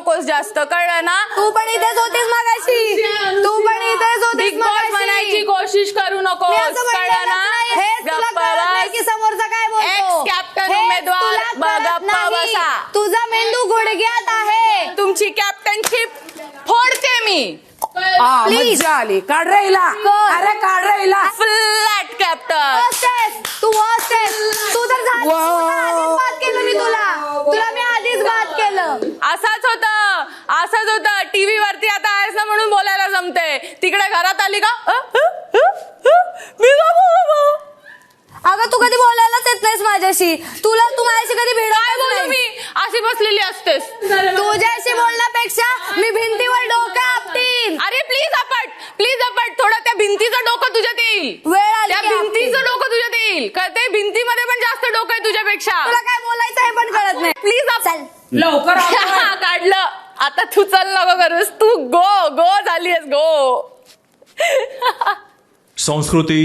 नकोस जास्त, कळलं ना? तू पण इथेच होतीस मगाशी, तू पण इथेच होतीस बिग बॉस म्हणायची कोशिश करू नकोस, कळलं ना? की समोरचा काय बोलतो. कॅप्टन उमेदवार गप्पा बसा. तुझा मेंदू गुडघ्यात आहे. तुमची कॅप्टनशिप फोडते मी. मज्जा आली. काढ राहिला, अरे काढ राहिला. Flat captain. तू तू तर आधीच बात केलं मी तुला मी आधीच बात केलं. असंच होतं टीव्ही वरती आता आहेस ना म्हणून बोलायला जमते. तिकडे घरात आली का मी अगं तू कधी बोलायलाच येत नाहीस माझ्याशी. तू माझ्याशी कधी काय बोलू भिडत मी? अशी बसलेली असतेस. तुझ्याशी बोलण्यापेक्षा मी भिंतीवर डोकं आपटीन. अरे प्लीज अपट थोडं त्या भिंतीचं डोकं तुझ्यात येईल. वेळ आली त्या की भिंतीचं डोकं तुझ्यात येईल. कळते? भिंतीमध्ये पण जास्त डोकं आहे तुझ्यापेक्षा. तुला काय बोलायचं हे पण कळत नाही. प्लीज चल लवकर काढलं. आता तू चल नको करूस. तू गो झालीयस गो. संस्कृती